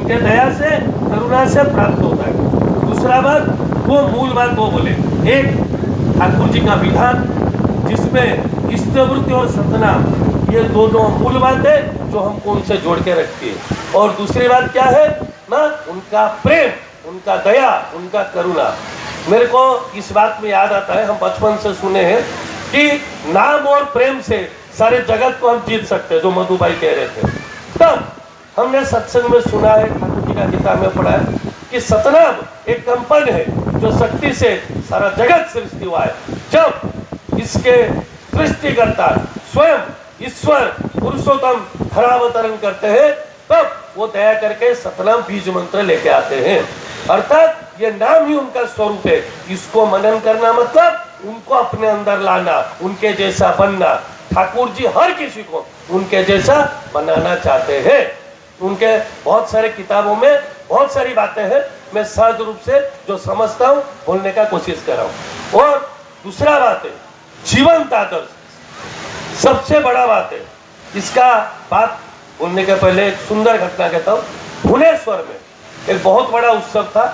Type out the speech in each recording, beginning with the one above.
उनके दया से, करुणा से प्राप्त होता है। दूसरा बात, वो मूल बात वो बोले, एक ठाकुर जी का विधान जिसमें इष्टवृत्ति और सतनाम, ये दोनों मूल बात है जो हमको उनसे जोड़ के रखती है। और दूसरी बात क्या है ना, उनका प्रेम, उनका दया, उनका करुणा। मेरे को इस बात में याद आता है, हम बचपन से सुने हैं कि नाम और प्रेम से सारे जगत को हम जीत सकते हैं, जो मधुबाई कह रहे थे। तब हमने सत्संग में सुना है, ठाकुर जी का गीता में पढ़ा है कि सतनाम एक कंपन है जो शक्ति से सारा जगत सृष्टि हुआ है। जब इसके सृष्टिकर्ता स्वयं ईश्वर पुरुषोत्तम धरावतरण करते हैं, तब वो दया करके सतनाम बीज मंत्र लेके आते हैं। अर्थात ये नाम ही उनका स्वरूप है। इसको मनन करना मतलब उनको अपने अंदर लाना, उनके जैसा बनना। ठाकुर जी हर किसी को उनके जैसा बनाना चाहते हैं। उनके बहुत सारे किताबों में बहुत सारी बातें हैं, मैं सहज रूप से जो समझता हूँ बोलने का कोशिश कर रहा हूँ। और दूसरा बात है जीवंत आदर्श, सबसे बड़ा बात है। इसका बात बोलने के पहले एक सुंदर घटना कहता हूँ। भुवनेश्वर में एक बहुत बड़ा उत्सव था,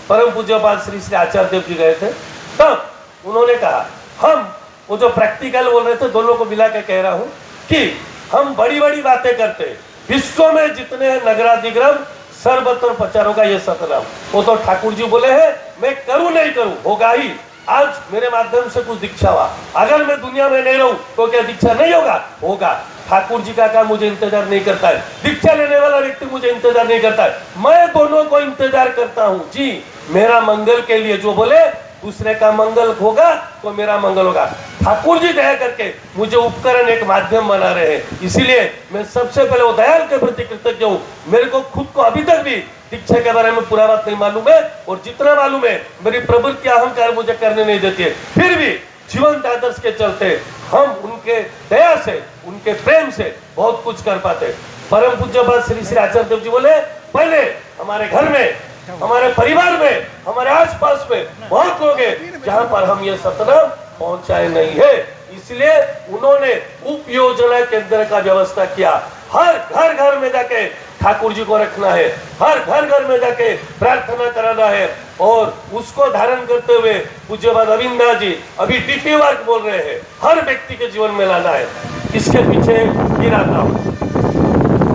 परम पूज्यपाद श्री श्री आचार्य देव जी गए थे। तब उन्होंने कहा, हम वो जो प्रैक्टिकल बोल रहे थे, दोनों को मिला के कह रहा हूँ कि हम बड़ी बड़ी बातें करते हैं, विश्व में जितने नगराधिग्रम सर्वत्र प्रचारों का ये सतनाम, वो तो ठाकुर जी बोले हैं मैं करूं नहीं करूं होगा ही। आज मेरे माध्यम से कुछ दीक्षा हुआ, अगर मैं दुनिया में नहीं रहूं तो क्या दीक्षा नहीं होगा? होगा। ठाकुर जी का काम मुझे इंतजार नहीं करता है, दीक्षा लेने वाला व्यक्ति मुझे इंतजार नहीं करता है, मैं दोनों को इंतजार करता हूँ जी। मेरा मंगल के लिए जो बोले दूसरे का मंगल होगा तो मेरा मंगल होगा। ठाकुर जी दया करके मुझे उपकरण एक माध्यम बना रहे हैं, इसीलिए मैं सबसे पहले वो दयाल के प्रति कृतज्ञ हूँ। मेरे को खुद को अभी तक भी दीक्षा के बारे में पूरा बात नहीं मालूम है, और जितना मालूम है मेरी प्रवृत्ति अहंकार मुझे करने नहीं देती है। फिर भी जीवंत आदर्श के चलते हम उनके दया से, उनके प्रेम से बहुत कुछ कर पाते। परम पूज्यपाद श्री श्री आचार्य देव जी बोले, पहले हमारे घर में, हमारे परिवार में, हमारे आसपास में बहुत लोग हैं जहां पर हम ये सतनाम पहुंचाए नहीं है। इसलिए उन्होंने उप योजना केंद्र का व्यवस्था किया। हर घर घर में जाके ठाकुर जी को रखना है, हर घर घर में जाके प्रार्थना कराना है, और उसको धारण करते हुए पूज्यपाद अविंदा जी अभी डीपी वर्क बोल रहे हैं, हर व्यक्ति के जीवन में लाना है। इसके पीछे गिराता हूं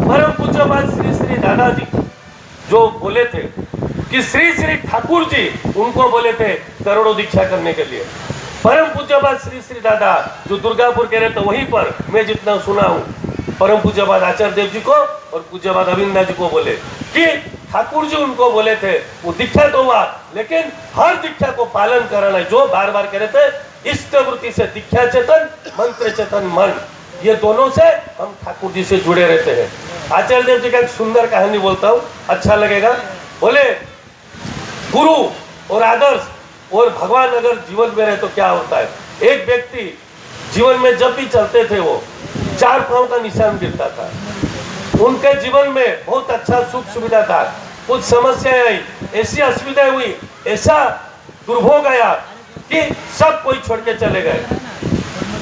परम पूज्यपाद श्री श्री दादाजी जो बोले थे कि श्री श्री ठाकुर जी उनको बोले थे करोड़ों दीक्षा करने के लिए। परम पूज्यपाद श्री श्री दादा जो दुर्गापुर के रहते, वहीं पर मैं जितना सुना हूँ, परम पूज्यपाद आचार्य देव जी को और पूज्यपाद अविंदा जी को बोले कि ठाकुर जी उनको बोले थे, वो दीक्षा तो हुआ लेकिन हर दीक्षा को पालन कराना है। जो बार बार कह रहे थे इष्टवृत्ति से दीक्षा चेतन, मंत्र चेतन मन, ये दोनों से हम ठाकुर जी से जुड़े रहते हैं। आचार्य देव जी का एक सुंदर कहानी बोलता हूँ, अच्छा लगेगा। बोले गुरु और आदर्श और भगवान अगर जीवन में रहे तो क्या होता है। एक व्यक्ति जीवन में जब भी चलते थे वो 4 पांव का निशान गिरता था। उनके जीवन में बहुत अच्छा सुख सुविधा था, कुछ समस्याएं आई, ऐसी असुविधा हुई, ऐसा दुर्भोग आया कि सब कोई छोड़ के चले गए।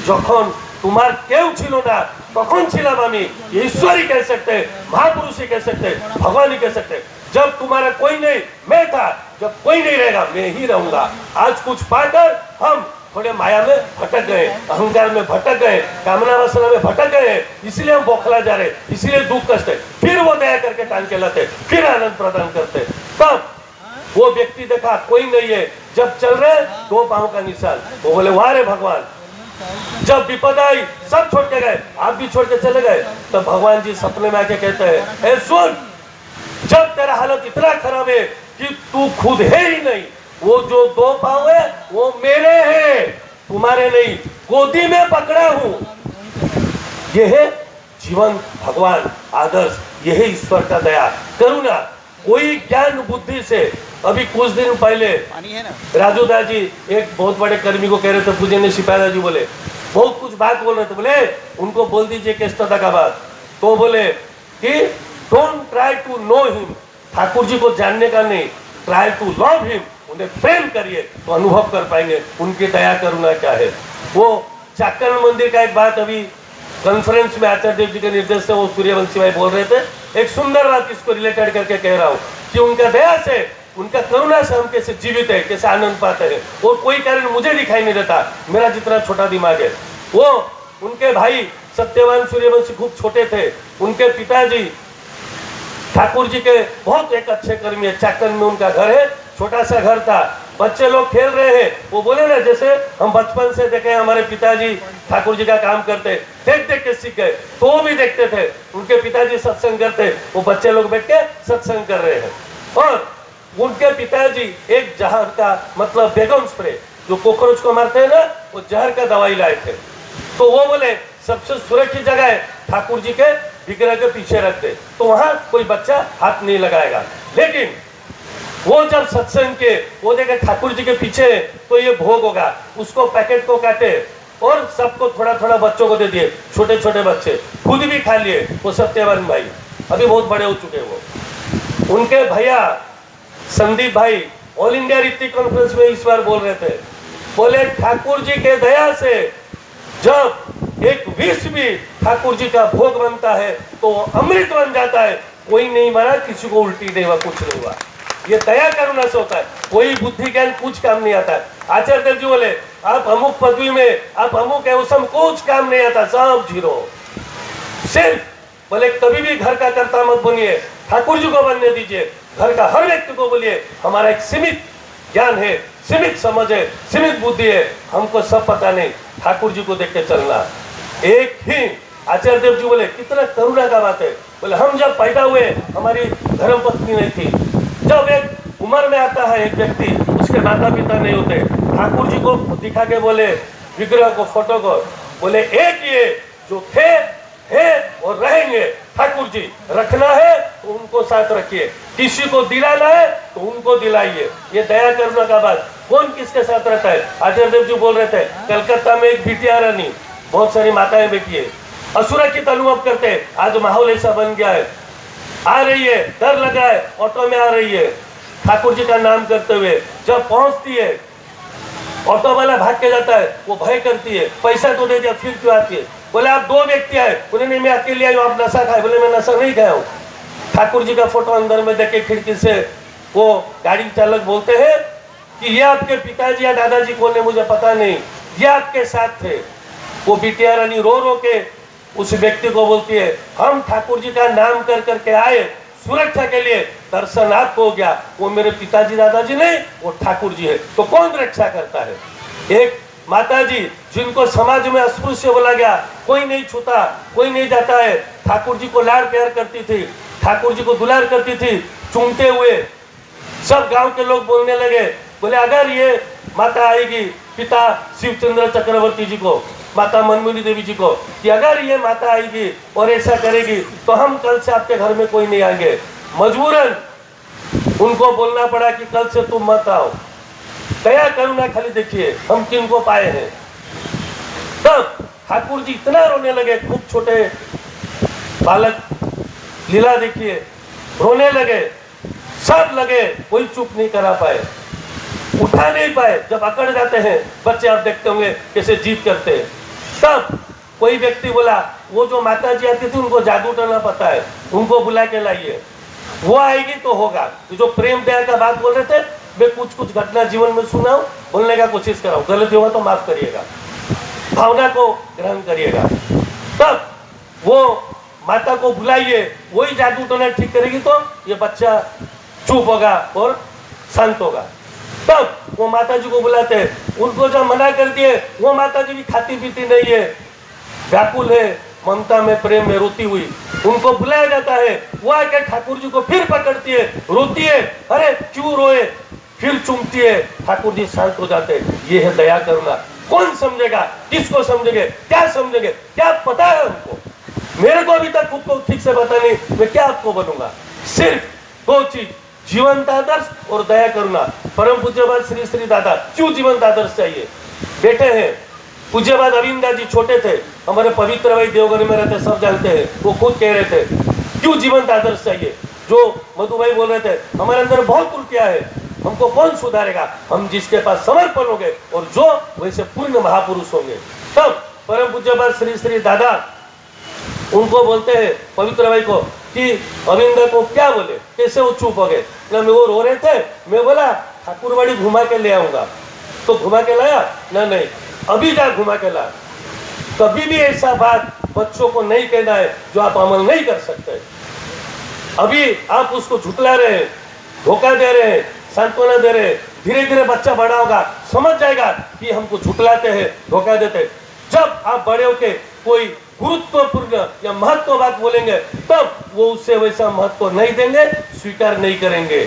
जखन तुम्हार केव छिलो ना तखन छिलाम आमी, ईश्वरी कह सकते, महापुरुष ही कह सकते, भगवान ही कह सकते। जब तुम्हारा कोई नहीं मैं था, जब कोई नहीं रहेगा मैं ही रहूंगा। आज कुछ पाकर हम थोड़े माया में भटक गए, अहंकार में भटक गए, कामना वासना में भटक गए, इसलिए हम बौखला जा रहे, इसलिए दुख कष्ट है। फिर वो दया करके टांग के लाते, फिर आनंद प्रदान करते। तब वो व्यक्ति देखा कोई नहीं है, जब चल रहे 2 पांव का निशान, वो बोले वाह रे भगवान। जब विपद आई सब छोड़ के गए, आप भी छोड़ के चले गए। तो भगवान जी सपने में आके कहते हैं, ए सुन, जब तेरा हालत इतना खराब है कि तू खुद है ही नहीं, वो जो 2 पांव है वो मेरे हैं, तुम्हारे नहीं, गोदी में पकड़ा हूं। यह है जीवन, भगवान, आदर्श, यह है ईश्वर का दया, करुणा। कोई ज्ञान बुद्धि से, अभी कुछ दिन पहले राजू दा जी एक बहुत बड़े कर्मी को कह रहे थे, पूजनीय सिपाही जी बोले बहुत कुछ बात बोल रहे थे, बोले उनको बोल दीजिए केष्टता का बात। तो बोले कि don't try to know him, Thakur ji को जानने का नहीं, ट्राई टू लव हिम, उन्हें प्रेम करिए तो अनुभव कर पाएंगे उनकी दया करुणा क्या है। वो चाकरण मंदिर का एक बात अभी कॉन्फ्रेंस में आचार्य देव जी के निर्देश से वो सूर्यवंशी भाई बोल रहे थे। एक सुंदर बात इसको रिलेटेड करके कह रहा हूँ कि उनका दया से, उनका करुणा से हम कैसे जीवित है, कैसे आनंद पाते हैं, और कोई कारण मुझे दिखाई नहीं देता, मेरा जितना छोटा दिमाग है। वो उनके भाई सत्यवान सूर्यवंशी खूब छोटे थे, उनके पिताजी ठाकुर जी के बहुत एक अच्छे कर्मी है, चाकन में उनका घर है, छोटा सा घर था, बच्चे लोग खेल रहे हैं, वो बोले ना जैसे हम बचपन से देखे हमारे पिताजी ठाकुर जी का काम करते, देख देख के सीख गए, तो वो भी देखते थे उनके पिताजी सत्संग करते, वो बच्चे लोग बैठ के सत्संग कर रहे हैं। और उनके पिताजी एक जहर का मतलब बेगम स्प्रे जो कॉकरोच को मारते हैं ना, वो जहर का दवाई लाए थे। तो वो बोले सबसे सुरक्षित जगह है ठाकुर जी के विग्रह के पीछे रख दे, तो वहां कोई बच्चा हाथ नहीं लगाएगा। लेकिन वो जब सत्संग के वो देखे ठाकुर जी के पीछे तो ये भोग होगा, उसको पैकेट को काटे और सबको थोड़ा थोड़ा बच्चों को दे दिए, छोटे छोटे बच्चे खुद भी खा लिए। वो सत्यवान भाई अभी बहुत बड़े हो चुके, वो उनके भैया संदीप भाई ऑल इंडिया ऋतिक कॉन्फ्रेंस में इस बार बोल रहे थे, बोले ठाकुर जी के दया से जब एक विष भी ठाकुर जी का भोग बनता है तो अमृत बन जाता है, कोई नहीं मरा, किसी को उल्टी नहीं हुआ, कुछ नहीं हुआ। ये दया करुणा से होता है, कोई बुद्धि ज्ञान कुछ काम नहीं आता है। आचार्य देव जी बोले आप अमुक पदवी में, आप अमुक है, उसम कुछ काम नहीं आता, सब जीरो। सिर्फ बोले कभी भी घर का कर्ता मत बनिए, ठाकुर जी को बनने दीजिए। घर का हर व्यक्ति को बोलिए हमारा एक सीमित ज्ञान है, सीमित समझ है, सीमित बुद्धि है, हमको सब पता नहीं, ठाकुर जी को देख के चलना। एक ही आचार्य देव जी बोले कितना करुणा का बात है, बोले हम जब पैदा हुए हमारी धर्म पत्नी नहीं थी, जब एक उम्र में आता है एक व्यक्ति, उसके माता पिता नहीं होते, ठाकुर जी को दिखा के बोले विग्रह को, फोटो को, बोले एक ये जो थे है और रहेंगे, ठाकुर जी रखना है तो उनको साथ रखिए, किसी को दिलाना है तो उनको दिलाइए। ये दया करुणा का बात कौन किसके साथ रहता है। आचार्य देव जी बोल रहे थे कलकत्ता में एक बिटिया रानी, बहुत सारी माताएं बेटी है, असुरक्षित अनुभव करते हैं, आज माहौल ऐसा बन गया है, आ रही है, डर लगा है, ऑटो में आ रही है, ठाकुर जी का नाम करते हुए जब पहुंचती है, ऑटो वाला भाग के जाता है, वो भय करती है, पैसा तो दे दिया फिर क्यों आती है। बोले आप दो व्यक्ति आए, बोले नहीं मैं अकेले आई हूँ, आप नशा खाए, बोले मैं नशा नहीं खाया हूँ। ठाकुर जी का फोटो अंदर में देखे खिड़की से, वो गाड़ी चालक बोलते हैं कि ये आपके पिताजी या दादाजी कौन है मुझे पता नहीं, ये आपके साथ थे। वो बिटिया रानी रो रो के उस व्यक्ति को बोलती है हम ठाकुर जी का नाम कर करके आए सुरक्षा के लिए, दर्शन आपको हो गया, वो मेरे पिताजी दादाजी नहीं, वो ठाकुर जी है, तो कौन रक्षा करता है। एक माताजी जिनको समाज में अस्पृश्य बोला गया, कोई नहीं छूता, कोई नहीं जाता है, ठाकुर जी को लाड़ प्यार करती थी, ठाकुर जी को दुलार करती थी, चूमते हुए सब गांव के लोग बोलने लगे, बोले अगर ये माता आएगी पिता शिवचंद्र चक्रवर्ती जी को, माता मनमुनि देवी जी को, कि अगर ये माता आएगी और ऐसा करेगी तो हम कल से आपके घर में कोई नहीं आएंगे। मजबूरन उनको बोलना पड़ा कि कल से तुम मत आओ। दया करुणा खाली देखिए हम किनको पाए हैं। तब ठाकुर जी इतना रोने लगे, खूब छोटे बालक, लीला देखिए, रोने लगे, सब लगे, कोई चुप नहीं करा पाए, उठा नहीं पाए। जब अकड़ जाते हैं बच्चे, आप देखते होंगे कैसे जीत करते हैं। तब कोई व्यक्ति बोला वो जो माता जी आती थी उनको जादू टोना पता है, उनको बुला के लाइए, वो आएगी तो होगा। तो जो प्रेम दया का बात बोल रहे थे, मैं कुछ कुछ घटना जीवन में सुनाऊं, बोलने का कोशिश कराऊं, गलती होगा तो माफ करिएगा, भावना को ग्रहण करिएगा। तब वो माता को बुलाइए, वही जादू टोना ठीक करेगी तो ये बच्चा चुप होगा और शांत होगा। तब वो माता जी को बुलाते हैं, उनको जब मना कर दिए, वो माता जी भी खाती पीती नहीं है, व्याकुल है, ममता में प्रेम में रोती हुई, उनको बुलाया जाता है, वो आके ठाकुर जी को फिर पकड़ती है, रोती है, अरे क्यों रोए, फिर चूमती है, ठाकुर जी शांत हो जाते हैं। ये है दया करुणा। कौन समझेगा, किसको समझेंगे, क्या समझेंगे, क्या पता है हमको, मेरे को अभी तक खुद को ठीक से पता नहीं, मैं क्या आपको बनूंगा। सिर्फ दो चीज, जीवंत आदर्श और दया करुणा। परम पूज्यपाद श्री श्री दादा क्यों जीवंत आदर्श चाहिए, बेटे हैं पूज्यपाद अरविंदा जी, छोटे थे, हमारे पवित्र भाई देवघर में रहते, सब जानते हैं, वो खुद कह रहे थे क्यों जीवंत आदर्श चाहिए। जो मधु भाई बोल रहे थे हमारे अंदर बहुत त्रुटियां है, हमको कौन सुधारेगा, हम जिसके पास समर्पण होंगे और जो वैसे पूर्ण महापुरुष होंगे। तब परम पूज्यपाद श्री श्री दादा उनको बोलते हैं पवित्र भाई को कि अविंदा को क्या बोले, कैसे वो चुप हो गए ना, मैं वो रो रहे थे, मैं बोला ठाकुरबाड़ी घुमा के ले आऊंगा, तो घुमा के लाया ना, नहीं अभी जा घुमा के ला। कभी भी ऐसा बात बच्चों को नहीं कहना है जो आप अमल नहीं कर सकते। अभी आप उसको झुटला रहे हैं, धोखा दे रहे हैं, सांत्वना दे रहे हैं, धीरे धीरे बच्चा बड़ा होगा, समझ जाएगा कि हमको झुटलाते हैं, धोखा देते हैं। जब आप बड़े होके कोई गुरुत्वपूर्ण या महत्व बात बोलेंगे तब वो उससे वैसा महत्व नहीं देंगे, स्वीकार नहीं करेंगे,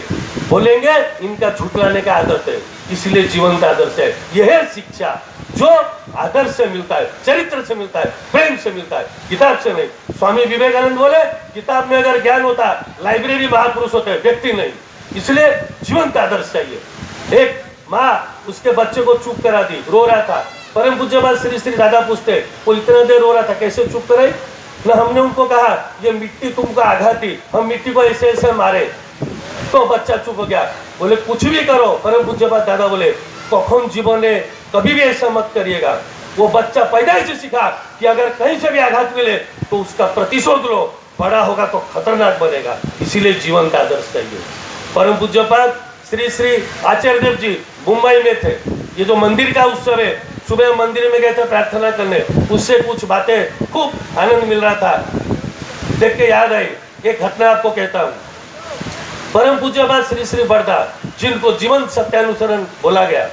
बोलेंगे इनका झुटलाने का आदत है, इसलिए जीवंत आदर्श है। यह है शिक्षा जो आदर्श से मिलता है, चरित्र से मिलता है, प्रेम से मिलता है, किताब से नहीं। स्वामी विवेकानंद बोले किताब में अगर ज्ञान होता, लाइब्रेरी महापुरुष होते, व्यक्ति नहीं। इसलिए जीवंत आदर्श चाहिए। एक माँ उसके बच्चे को चुप करा दी, रो रहा था, परम पूज्यपाद श्री श्री दादा पूछते वो इतना देर रो रहा था कैसे चुप करे ना, हमने उनको कहा ये मिट्टी तुमको आघाती, हम मिट्टी को ऐसे ऐसे मारे, तो बच्चा चुप हो गया। बोले कुछ भी करो, परम पूज्यपाद दादा बोले कखन जीवने कभी भी ऐसा मत करिएगा। वो बच्चा पैदा से सीखा कि अगर कहीं से भी आघात मिले तो उसका प्रतिशोध लो, बड़ा होगा तो खतरनाक बनेगा, इसीलिए जीवंत आदर्श चाहिए। परम पूज्यपाद श्री श्री आचार्य देव जी मुंबई में थे, ये जो मंदिर का उत्सव है, सुबह मंदिर में गए थे प्रार्थना करने, उससे कुछ बातें खूब आनंद मिल रहा था, देख के याद आई। एक घटना आपको कहता हूँ। परम पूज्यपाद श्री श्री बड़दा जिनको जीवन सत्यानुसरण बोला गया,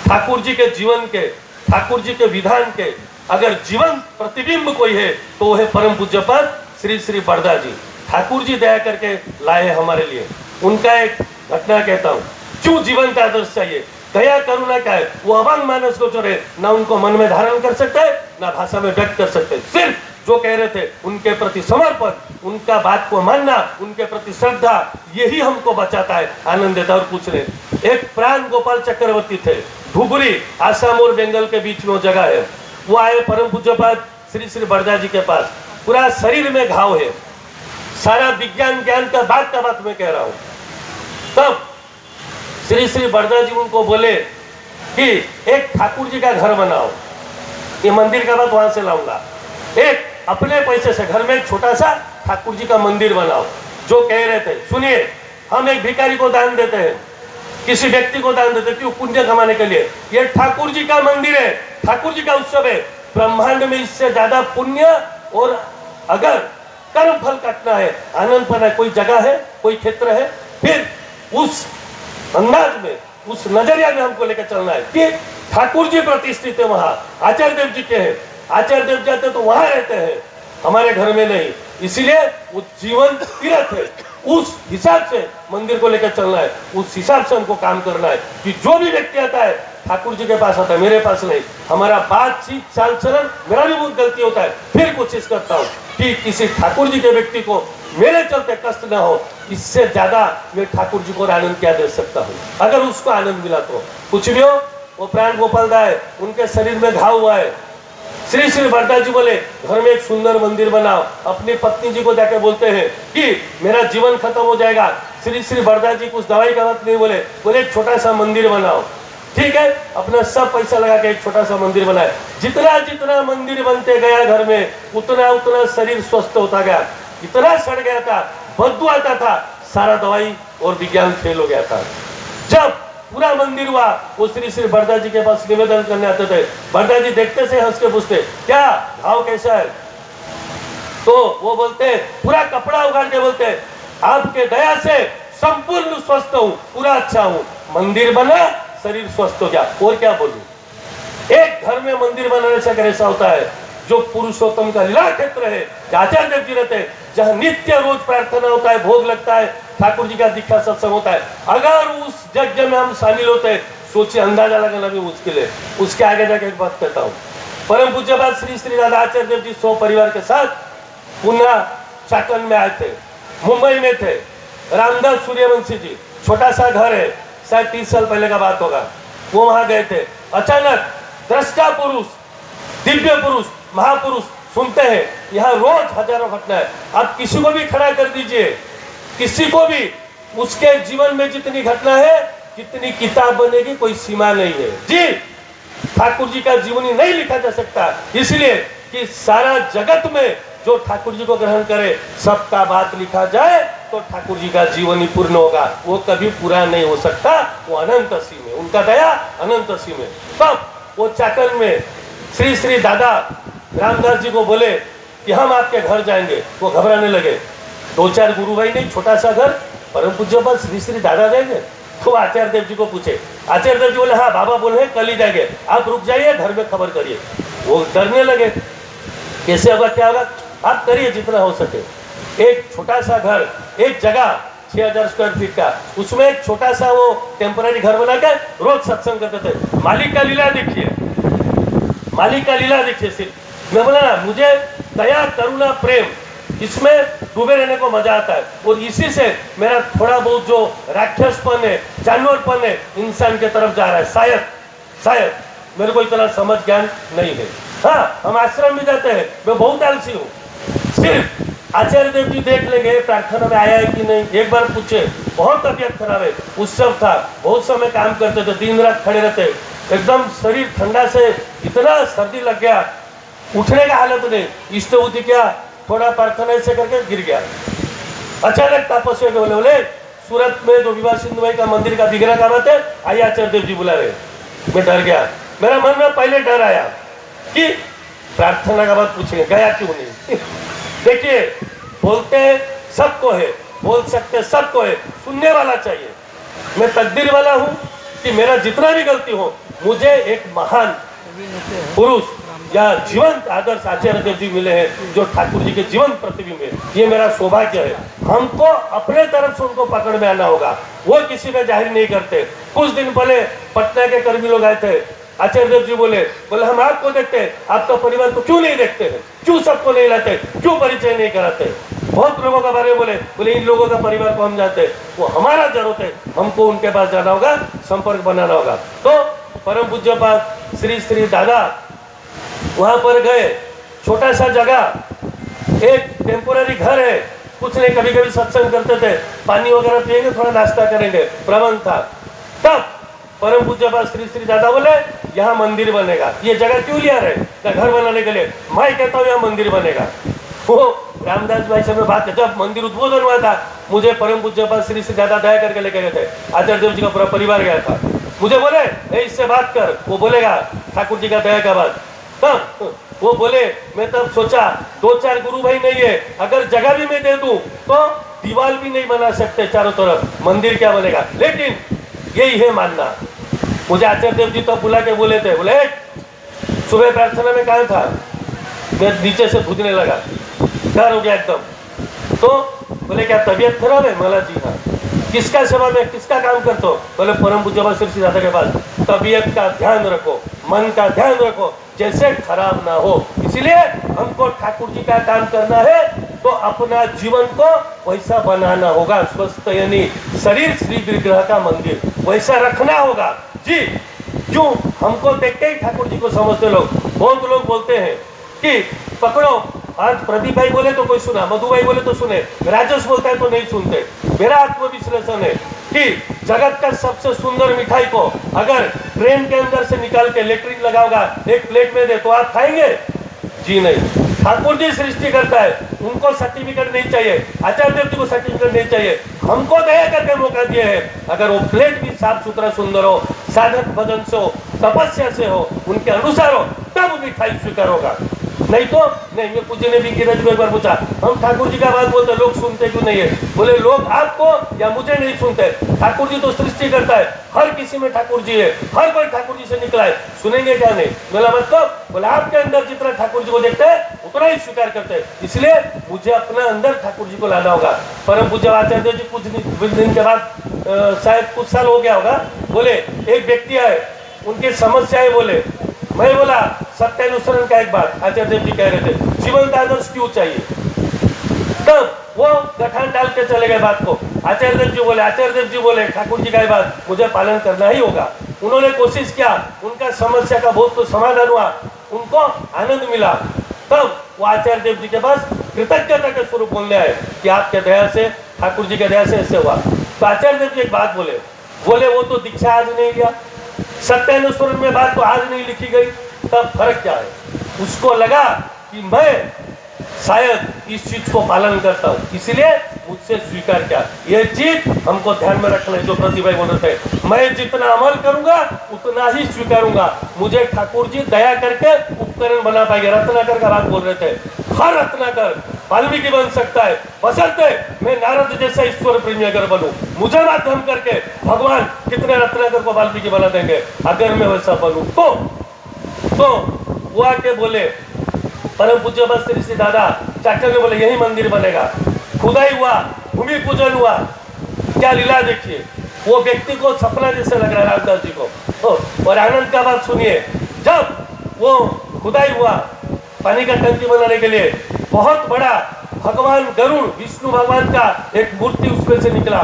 ठाकुर जी के जीवन के, ठाकुर जी के विधान के अगर जीवन प्रतिबिंब कोई है तो वो है परम पूज्यपाद श्री श्री बड़दा जी। ठाकुर जी दया करके लाए हमारे लिए। उनका एक घटना कहता हूँ, क्यों जीवंत आदर्श चाहिए। दया करुणा क्या है, वो अवांग मानस गोचर है, ना उनको मन में धारण कर सकता है ना भाषा में व्यक्त कर सकते हैं। सिर्फ जो कह रहे थे उनके प्रति समर्पण, उनका बात को मानना, उनके प्रति श्रद्धा, यही हमको बचाता है, आनंद देता है और कुछ नहीं। एक प्राण गोपाल चक्रवर्ती थे, धुबरी आसाम और बंगाल के बीच में वो जगह है। वो आए परम पूज्यपाद श्री श्री बड़दा जी के पास, पूरा शरीर में घाव है, सारा विज्ञान ज्ञान का बात मैं कह रहा हूँ। तब श्री श्री बड़दा जी उनको बोले कि एक ठाकुर जी का घर बनाओ, ये मंदिर का बात वहां से लाऊंगा, एक अपने पैसे से घर में एक छोटा सा ठाकुर जी का मंदिर बनाओ। जो कह रहे थे सुनिए, हम एक भिखारी को दान देते हैं, किसी व्यक्ति को दान देते, क्यों, पुण्य कमाने के लिए। ये ठाकुर जी का मंदिर है, ठाकुर जी का उत्सव है, ब्रह्मांड में इससे ज्यादा पुण्य और अगर कर्म फल काटना है, आनंद पाना, कोई जगह है, कोई क्षेत्र है, फिर उस अंदाज में, उस नजरिया में हमको लेकर चलना है कि ठाकुर जी प्रतिष्ठित है, वहां आचार्य देव जी के हैं, आचार्य देव जाते तो वहां रहते हैं, हमारे घर में नहीं। इसीलिए वो जीवंत तीर्थ है, उस हिसाब से मंदिर को लेकर चलना है, उस हिसाब से हमको काम करना है कि जो भी व्यक्ति आता है ठाकुर जी के पास आता है, मेरे पास नहीं। हमारा बातचीत चाल चलन, मेरा भी बहुत गलती होता है, फिर कोशिश करता हूँ कि किसी ठाकुर जी के व्यक्ति को मेरे चलते कष्ट ना हो, इससे ज्यादा मैं ठाकुर जी को आनंद क्या दे सकता हूँ। अगर उसको आनंद मिला तो कुछ भी हो। वो प्राण गोपाल दा है, उनके शरीर में घाव हुआ है। श्री श्री बड़दा जी बोले घर में एक सुंदर मंदिर बनाओ। अपनी पत्नी जी को जाके बोलते हैं कि मेरा जीवन खत्म हो जाएगा। श्री श्री बड़दा जी कुछ दवाई का बात नहीं बोले, बोले एक छोटा सा मंदिर बनाओ। ठीक है, अपना सब पैसा लगा के एक छोटा सा मंदिर बनाए। जितना जितना मंदिर बनते गया घर में, उतना उतना शरीर स्वस्थ होता गया। इतना सड़ गया था, बदबू आता था, सारा दवाई और विज्ञान फेल हो गया था। जब पूरा मंदिर हुआ, वो श्री श्री बड़दा जी के पास निवेदन करने आते थे। बड़दा जी देखते से हंस के पूछते क्या भाव कैसा है, तो वो बोलते पूरा कपड़ा उगाड़ के बोलते आपके दया से संपूर्ण स्वस्थ हूँ, पूरा अच्छा हूँ। मंदिर बना, शरीर स्वस्थ हो गया, और क्या बोलूं। एक घर में मंदिर बनाने से ऐसा होता है जो पुरुषोत्तम का लीला क्षेत्र है, आचार्य देव जी रहते हैं, जहाँ नित्य रोज प्रार्थना होता है, भोग लगता है, ठाकुर जी का दीक्षा सत्संग होता है। अगर उस यज्ञ में हम शामिल होते हैं, सोचिए अंदाजा लगाना भी मुश्किल है। उसके आगे जाके एक बात कहता हूँ। परम पूज्यपाद श्री श्री राधा आचार्य देव जी 100 परिवार के साथ पुनः चाकन में आए थे, मुंबई में थे। रामदास सूर्यवंशी जी, छोटा सा घर है, शायद 30 साल पहले का बात होगा, वो वहां गए थे। अचानक दृष्टा पुरुष, दिव्य पुरुष, महापुरुष सुनते हैं यहाँ रोज हजारों घटना है। आप किसी को भी खड़ा कर दीजिए, किसी को भी, उसके जीवन में जितनी घटना है, कितनी किताब बनेगी, कोई सीमा नहीं है जी। ठाकुर जी का जीवनी नहीं लिखा जा सकता, इसलिए कि सारा जगत में जो ठाकुर जी को ग्रहण करे, सबका बात लिखा जाए तो ठाकुर जी का जीवन ही पूर्ण होगा। वो कभी पूरा नहीं हो सकता, वो अनंत असीम है, उनका दया अनंत असीम है। तब वो चाकन में श्री श्री दादा रामदास जी को बोले कि हम आपके घर जाएंगे। वो घबराने लगे। 2-4 गुरु भाई नहीं, छोटा सा घर, परम पूज्य पर श्री श्री दादा देंगे। तो आचार्य देव जी को पूछे, आचार्य देव जी बोले हाँ बाबा बोले कल ही जाएंगे, आप रुक जाइए, घर में खबर करिए। वो डरने लगे, कैसे होगा क्या होगा, आप करिए जितना हो सके। एक छोटा सा घर, एक जगह 6000 स्क्वायर फीट का, उसमें एक छोटा सा वो टेम्पररी घर बना के रोज सत्संग करते थे। मालिक का लीला देखिए, मालिक का लीला देखिए। सिर्फ मैं बोला ना, मुझे दया करुणा प्रेम इसमें डूबे रहने को मजा आता है। और इसी से मेरा थोड़ा बहुत जो राक्षसपन है, जानवरपन है, इंसान के तरफ जा रहा है। शायद मेरे को इतना समझ ज्ञान नहीं है। हाँ, हम आश्रम में जाते हैं, मैं बहुत आलसी हूँ। सिर्फ आचार्य देव जी देख लेंगे प्रार्थना में आया है कि नहीं, एक बार पूछे, बहुत तबीयत खराब है, उत्सव था, बहुत समय काम करते थे, दिन रात खड़े रहते, एकदम शरीर ठंडा से इतना सर्दी लग गया, उठने का हालत नहीं। इष्टभूति क्या, थोड़ा प्रार्थना ऐसे करके गिर गया। अचानक तपस्या के बोले सूरत में जो विवाह सिंधु भाई का मंदिर का दिगरा का बात है, आइए आचार्य देव जी बुला रहे। मैं डर गया, मेरा मन में पहले डर आया कि प्रार्थना का बात पूछेंगे, गया क्यों नहीं। देखिए, बोलते सबको है, बोल सकते सबको है, सुनने वाला चाहिए। मैं तकदीर वाला हूँ कि मेरा जितना भी गलती हो, मुझे एक महान पुरुष या जीवंत आदर्श आचार्य देव जी मिले हैं, जो ठाकुर जी के जीवन प्रतिबिंब है। ये मेरा सौभाग्य है। हमको अपने तरफ से उनको पकड़ में आना होगा, वो किसी में जाहिर नहीं करते। कुछ दिन पहले पटना के कर्मी लोग आए थे, आचार्य देव जी बोले हम आपको देखते हैं, आपका परिवार को क्यों नहीं देखते हैं, क्यों सबको नहीं लाते, क्यों परिचय नहीं कराते। बहुत लोगों का बारे में बोले इन लोगों का परिवार को हम जानते हैं, वो हमारा जरूरत है, हमको उनके पास जाना होगा, संपर्क बनाना होगा। तो परम पूज्य पाद श्री श्री दादा वहां पर गए। छोटा सा जगह, एक टेम्पोररी घर है, कुछ नहीं, कभी कभी सत्संग करते थे, पानी वगैरह पिएंगे, थोड़ा नाश्ता करेंगे, प्रबंध था। तब परम पूज्य पाद श्री श्री दादा बोले यहाँ मंदिर बनेगा। ये जगह क्यों लिया रहे, घर बनाने के लिए। मैं कहता हूँ यहाँ मंदिर बनेगा। वो रामदास भाई से मैं बात कर, जब मंदिर उद्बोधन हुआ था, मुझे परम पूज्य पाद श्री श्री दादा दया करके लेके गए थे। आचार्य देव जी का पूरा परिवार गया था। मुझे बोले इससे बात कर, वो बोलेगा ठाकुर जी का दया का बात। तब वो बोले, मैं तब सोचा 2-4 गुरु भाई नहीं है, अगर जगह भी मैं दे दूं तो दीवार भी नहीं बना सकते चारों तरफ, मंदिर क्या बनेगा। लेकिन यही है मानना। मुझे आचार्य देव जी तो बुला के बोले थे, बोले सुबह प्रार्थना में कहा था, मैं नीचे से कूदने लगा, डर हो गया एकदम। तो बोले क्या तबीयत खराब है, मला जी हाँ। किसका सेवा में किसका काम करते हो, बोले परम पूज्य पाद श्री श्री दादा के पास। तबीयत का ध्यान रखो, मन का ध्यान रखो, जैसे खराब ना हो। इसलिए हमको ठाकुर जी का काम करना है तो अपना जीवन को वैसा बनाना होगा, स्वस्थ यानी शरीर श्री विग्रह का मंदिर वैसा रखना होगा जी। क्यों हमको देखते ही ठाकुर जी को समझते लोग। बहुत लोग बोलते हैं कि पकड़ो, आज प्रदीप भाई बोले तो कोई सुना, मधु भाई बोले तो सुने, राजेश बोलता है तो नहीं सुनते। मेरा आत्मविश्लेषण है कि जगत का सबसे सुंदर मिठाई को अगर ट्रेन के अंदर से निकाल के लेटरिन लगाओगा, एक प्लेट में दे तो आप खाएंगे जी नहीं। ठाकुर जी सृष्टि करता है, उनको सर्टिफिकेट नहीं चाहिए, आचार्य देव जी को सर्टिफिकेट नहीं चाहिए, हमको दया करके मौका दिए है। अगर वो प्लेट भी साफ सुथरा सुंदर हो, साधक भजन से हो, तपस्या से हो, उनके अनुसार हो, तब मिठाई स्वीकार होगा। नहीं तो नहीं। मैं पूज्य ने भी गिरज को एक बार पूछा, हम ठाकुर जी का बात बोलते लोग सुनते क्यों नहीं है। बोले लोग आपको या मुझे नहीं सुनते, ठाकुर जी तो सृष्टि करता है, हर किसी में ठाकुर जी है, हर कोई ठाकुर जी से निकला है, सुनेंगे क्या नहीं। बोला मतलब, बोला आपके अंदर जितना ठाकुर जी को देखते हैं उतना ही स्वीकार करते हैं, इसलिए मुझे अपने अंदर ठाकुर जी को लाना होगा। परम पूज्य आचार्य जी कुछ दिन के बाद, शायद कुछ साल हो गया होगा, बोले एक व्यक्ति आए, उनकी समस्याएं बोले। मैं बोला सत्यानुसरण का एक बात आचार्य देव जी कह रहे थे, जीवन का आदर्श क्यों चाहिए। तब वो गठान डाल के चले गए बात को। आचार्य देव जी बोले ठाकुर जी का बात मुझे पालन करना ही होगा। उन्होंने कोशिश किया, उनका समस्या का बहुत कुछ समाधान हुआ, उनको आनंद मिला। तब वो आचार्य देव जी के पास कृतज्ञता के स्वरूप बोलने आए कि आपके दया से, ठाकुर जी के दया से ऐसे हुआ। तो आचार्य देव जी एक बात बोले वो तो दीक्षा आज नहीं लिया, सत्यानुस्मरण में बात तो आज नहीं लिखी गई, तब फर्क क्या है। उसको लगा कि मैं शायद इस चीज को पालन करता हूँ, इसलिए मुझसे स्वीकार किया। ये चीज हमको ध्यान में रखना है। जो प्रतिभा बोल रहे थे, मैं जितना अमल करूंगा उतना ही स्वीकारूंगा। मुझे ठाकुर जी दया करके उपकरण बना पाएंगे। रत्नाकर का बात बोल रहे थे, हर रत्नाकर वाल्मीकि बन सकता है, बशर्ते मैं नारद जैसा ईश्वर प्रेमी अगर बनूं। मुझे माध्यम करके भगवान कितने रत्नाकर को वाल्मीकि बना देंगे अगर मैं वैसा बनूं। तो वो आके बोले, परम पूज्य बस ऋषि दादा चाचा ने बोले यही मंदिर बनेगा। खुदाई हुआ, भूमि पूजन हुआ, क्या लीला देखिए। वो व्यक्ति को सपना जैसे लग रहा है रामदास जी को। और आनंद का बात सुनिए, जब वो खुदाई हुआ पानी का टंकी बनाने के लिए, बहुत बड़ा भगवान गरुड़ विष्णु भगवान का एक मूर्ति उसमें से निकला।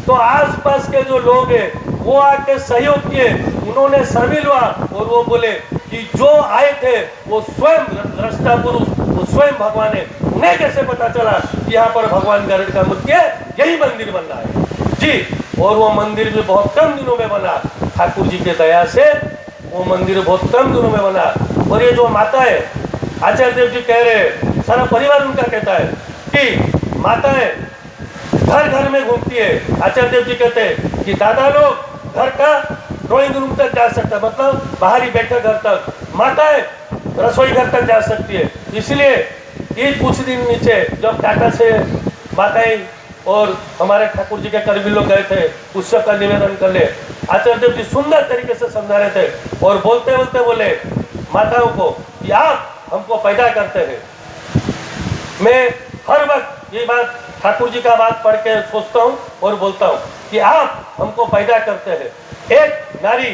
तो आसपास के जो लोग हैं वो आके सहयोग किए, उन्होंने शामिल हुआ और वो बोले कि जो आए थे वो स्वयं दृष्टा पुरुष, वो स्वयं भगवान है। उन्हें कैसे पता चला कि यहाँ पर भगवान गरुड़ का मूर्ति है, यही मंदिर बनना है जी। और वो मंदिर भी बहुत कम दिनों में बना, ठाकुर जी के दया से वो मंदिर बहुत कम दिनों में बना। और ये जो माता है, आचार्य देव जी कह रहे, सारा परिवार उनका कहता है कि माताएं घर घर में घूमती है। आचार्य देव जी कहते हैं कि दादा लोग घर का ड्राइंग रूम तक जा सकता है, मतलब बाहरी बैठक घर तक, माताएं रसोई घर तक जा सकती है। इसलिए ये कुछ दिन नीचे जब टाटा से माताएं और हमारे ठाकुर जी के कर्मी लोग गए थे उत्सव का निवेदन कर ले, आचार्य देव जी सुंदर तरीके से समझा रहे थे और बोलते बोलते बोले माताओं को कि आप हमको पैदा करते हैं। मैं हर वक्त ये बात ठाकुर जी का बात पढ़ के सोचता हूँ और बोलता हूँ कि आप हमको पैदा करते हैं। एक नारी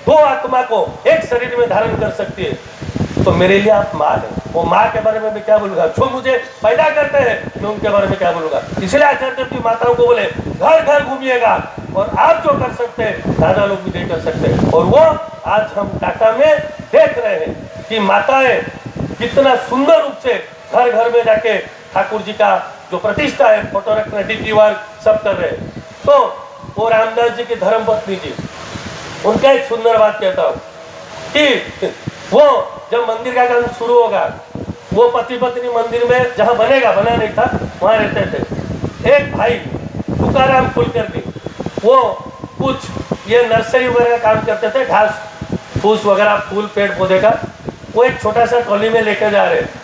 दो आत्मा को एक शरीर में धारण कर सकती है, तो मेरे लिए आप माँ है। वो माँ के बारे में मैं क्या बोलूंगा, जो मुझे पैदा करते हैं मैं उनके बारे में क्या बोलूंगा। इसलिए आचार्य देव जी माताओं को बोले घर घर घूमिएगा और आप जो कर सकते हैं दादा लोग भी नहीं कर सकते। और वो आज हम टाटा में देख रहे हैं कि माताएं कितना सुंदर रूप से घर घर में जाके ठाकुर जी का जो प्रतिष्ठा है, फोटो रखना, डीपी वर्क सब कर रहे हैं। तो वो रामदास जी की धर्म पत्नी जी, उनका एक सुंदर बात कहता हूँ कि वो जब मंदिर का काम शुरू होगा, वो पति पत्नी मंदिर में जहाँ बनेगा, बना नहीं था, वहाँ रहते थे। एक भाई तुकाराम कुलकर्णी, वो कुछ ये नर्सरी वगैरह का काम करते थे, घास फूस वगैरह, फूल पेड़ पौधे का। वो एक छोटा सा ट्रॉली में लेकर जा रहे हैं।